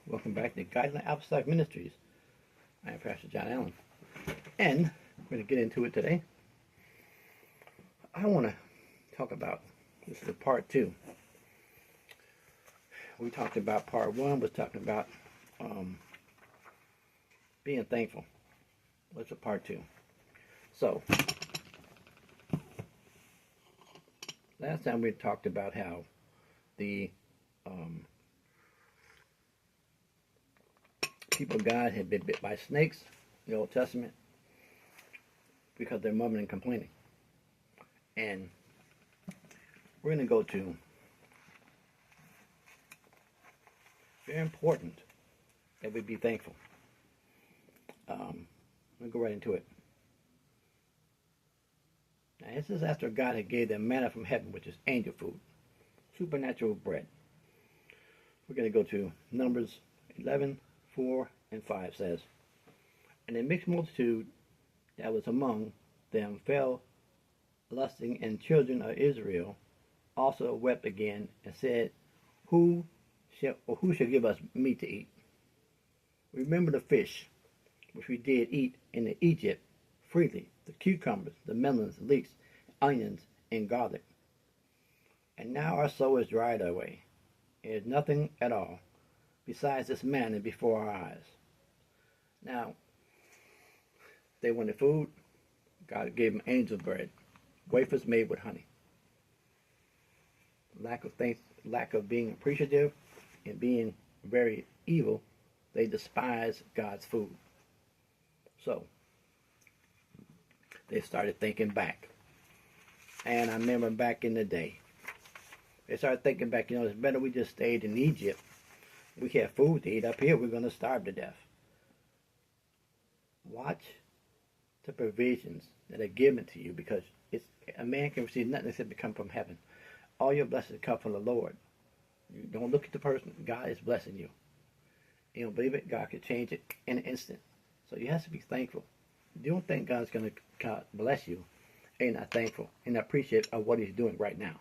Welcome back to Guideline Apostolic Ministries. I am Pastor John Allen, and we're going to get into it today. I want to talk about, this is part 2. We talked about part 1, was talking about being thankful. What's a part 2? So, last time we talked about how the people of God had been bit by snakes in the Old Testament because they're mumbling and complaining. And we're going to go to, very important that we be thankful. I'm going to go right into it. Now, this is after God had gave them manna from heaven, which is angel food, supernatural bread. We're going to go to Numbers 11, 4 and 5 says, "And a mixed multitude that was among them fell lusting, and children of Israel also wept again and said, who shall give us meat to eat? Remember the fish which we did eat in Egypt freely, the cucumbers, the melons, the leeks, onions, and garlic. And now our soul is dried away. There is nothing at all besides this manna before our eyes." Now, they wanted food. God gave them angel bread, wafers made with honey. Lack of being appreciative and being very evil, they despise God's food. So, they started thinking back. And I remember back in the day, they started thinking back, it's better we just stayed in Egypt. We had food to eat. Up here, we're going to starve to death. Watch the provisions that are given to you, because a man can receive nothing except to come from heaven. All your blessings come from the Lord. You don't look at the person. God is blessing you. You don't believe it? God could change it in an instant. So you have to be thankful. If you don't think God's going to bless you, and not thankful and not appreciative of what He's doing right now.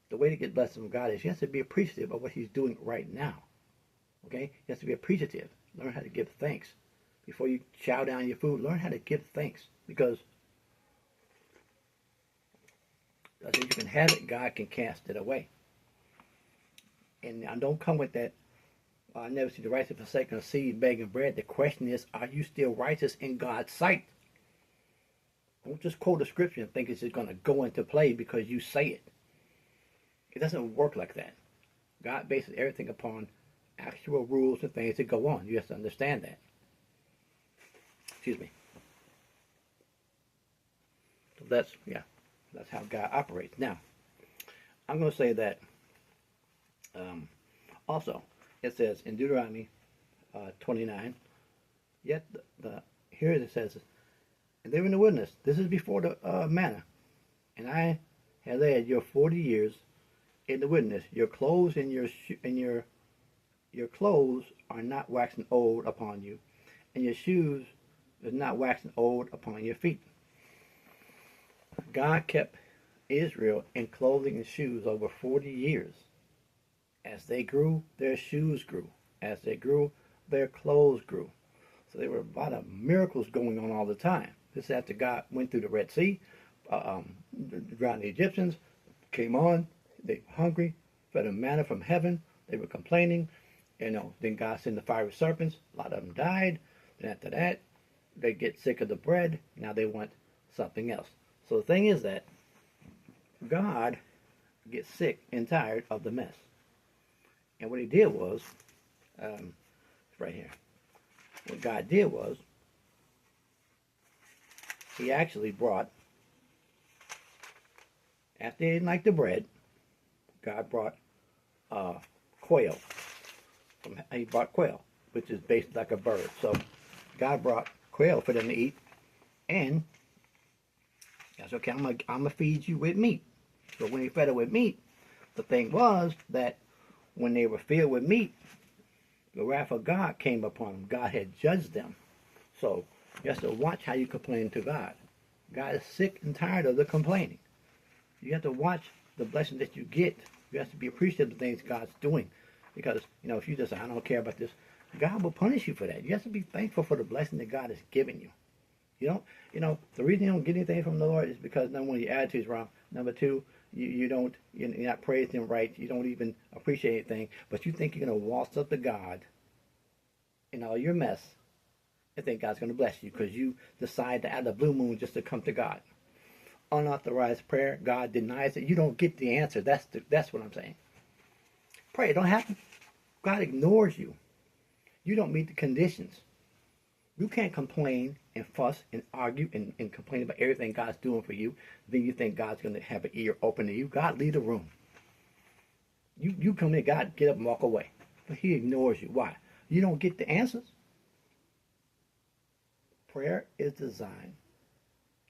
The way to get blessed from God is you have to be appreciative of what He's doing right now. Okay? You have to be appreciative. Learn how to give thanks. Before you chow down your food, learn how to give thanks. Because if you can have it, God can cast it away. And I don't come with that, I never see the righteous forsaken, or seed begging bread. The question is, are you still righteous in God's sight? Don't just quote a scripture and think it's just going to go into play because you say it. It doesn't work like that. God bases everything upon actual rules and things that go on. You have to understand that. Excuse me. So that's how God operates. Now, I'm going to say that also, it says in Deuteronomy 29, yet here it says, "And they were in the wilderness." This is before the manna. "And I have led your 40 years in the wilderness. Your clothes and your clothes are not waxing old upon you, and your shoes is not waxing old upon your feet." God kept Israel in clothing and shoes over 40 years. As they grew, their shoes grew. As they grew, their clothes grew. So there were a lot of miracles going on all the time. This after God went through the Red Sea, drowned the Egyptians, came on, they were hungry, fed them manna from heaven, they were complaining, then God sent the fiery serpents, a lot of them died, then after that, they get sick of the bread, now they want something else. So the thing is that God gets sick and tired of the mess. And what He did was, right here, what God did was, He actually brought, after they didn't like the bread, God brought quail. He brought quail, which is based like a bird. So God brought quail for them to eat, and that's okay, I'm gonna feed you with meat. So when He fed it with meat, the thing was that when they were filled with meat, the wrath of God came upon them. God had judged them. So you have to watch how you complain to God. God is sick and tired of the complaining. You have to watch the blessing that you get. You have to be appreciative of the things God's doing. Because, if you just say, I don't care about this, God will punish you for that. You have to be thankful for the blessing that God has given you. The reason you don't get anything from the Lord is because, number one, your attitude's wrong. Number two, you're not praising Him right. You don't even appreciate anything. But you think you're going to waltz up to God in all your mess and think God's going to bless you because you decide to add the blue moon just to come to God. Unauthorized prayer, God denies it. You don't get the answer. That's what I'm saying. Pray, it don't happen. God ignores you. You don't meet the conditions. You can't complain and fuss and argue and complain about everything God's doing for you. Then you think God's going to have an ear open to you. God, leave the room. You come in, God, get up and walk away. But He ignores you. Why? You don't get the answers. Prayer is designed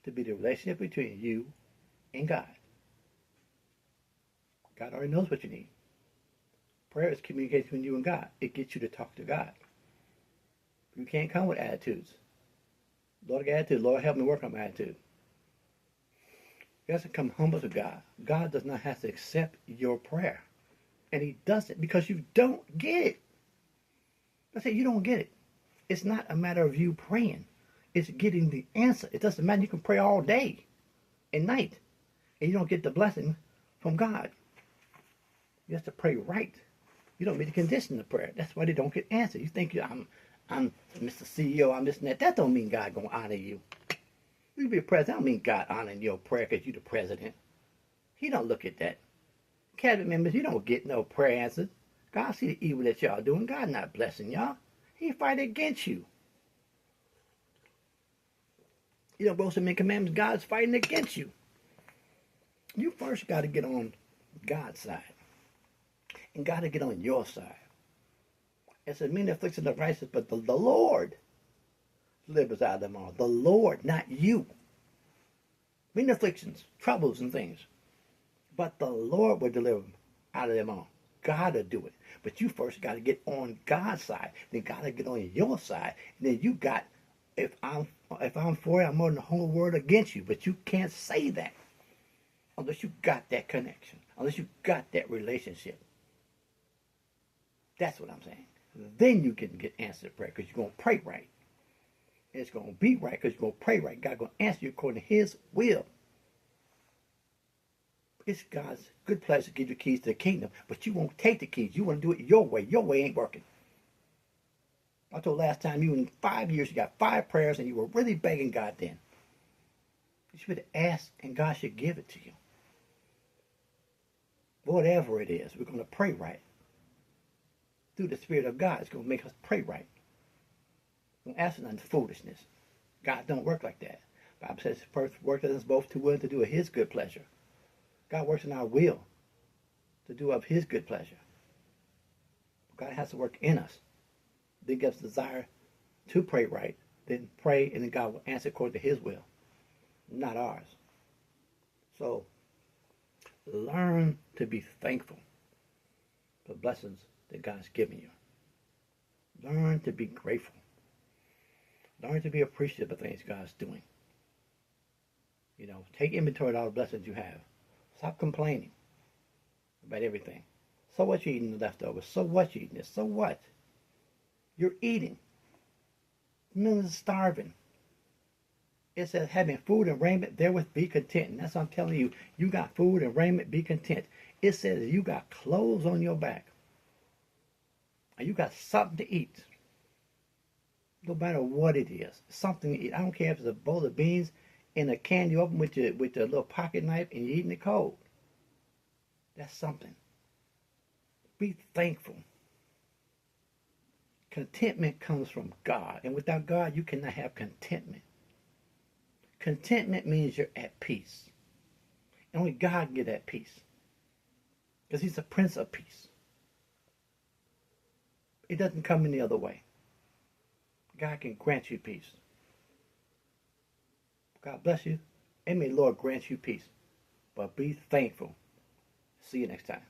to be the relationship between you and God. God already knows what you need. Prayer is communication between you and God. It gets you to talk to God. You can't come with attitudes. Lord, I got attitude. Lord, help me work on my attitude. You have to come humble to God. God does not have to accept your prayer. And He doesn't because you don't get it. I say you don't get it. It's not a matter of you praying. It's getting the answer. It doesn't matter. You can pray all day and night. And you don't get the blessing from God. You have to pray right. You don't meet the condition of prayer. That's why they don't get answered. You think I'm Mr. CEO, I'm this and that. That don't mean God gonna honor you. You be a president, that don't mean God honoring your prayer because you the president. He don't look at that. Cabinet members, you don't get no prayer answers. God see the evil that y'all doing. God not blessing y'all. He fight against you. You don't boast in many commandments. God's fighting against you. You first got to get on God's side. And got to get on your side. It says, many afflictions of righteous, but the Lord delivers out of them all. The Lord, not you. Many afflictions, troubles and things. But the Lord will deliver them out of them all. God will do it. But you first got to get on God's side. Then got to get on your side. And then you got, if I'm for you, I'm more than the whole world against you. But you can't say that unless you got that connection. Unless you got that relationship. That's what I'm saying. Then you can get answered prayer because you're going to pray right. And it's going to be right because you're going to pray right. God's going to answer you according to His will. It's God's good pleasure to give you keys to the kingdom, but you won't take the keys. You want to do it your way. Your way ain't working. I told last time you in 5 years you got 5 prayers and you were really begging God then. You should ask and God should give it to you. Whatever it is, we're going to pray right. Through the Spirit of God, it's going to make us pray right. Don't ask for nothing foolishness. God don't work like that. The Bible says first work us both to will to do of His good pleasure. God works in our will to do of His good pleasure. God has to work in us. Then gives desire to pray right. Then pray and then God will answer according to His will. Not ours. So, learn to be thankful for blessings that God's given you. Learn to be grateful. Learn to be appreciative of things God's doing. Take inventory of all the blessings you have. Stop complaining about everything. So what you eating the leftovers? So what you eating this? So what? You're eating. Millions starving. It says having food and raiment, therewith be content. And that's what I'm telling you. You got food and raiment, be content. It says you got clothes on your back. And you got something to eat. No matter what it is. Something to eat. I don't care if it's a bowl of beans and a can you open with the little pocket knife and you're eating it cold. That's something. Be thankful. Contentment comes from God. And without God, you cannot have contentment. Contentment means you're at peace. And only God can give that peace. Because He's the Prince of Peace. It doesn't come any other way. God can grant you peace. God bless you. And may the Lord grant you peace. But be thankful. See you next time.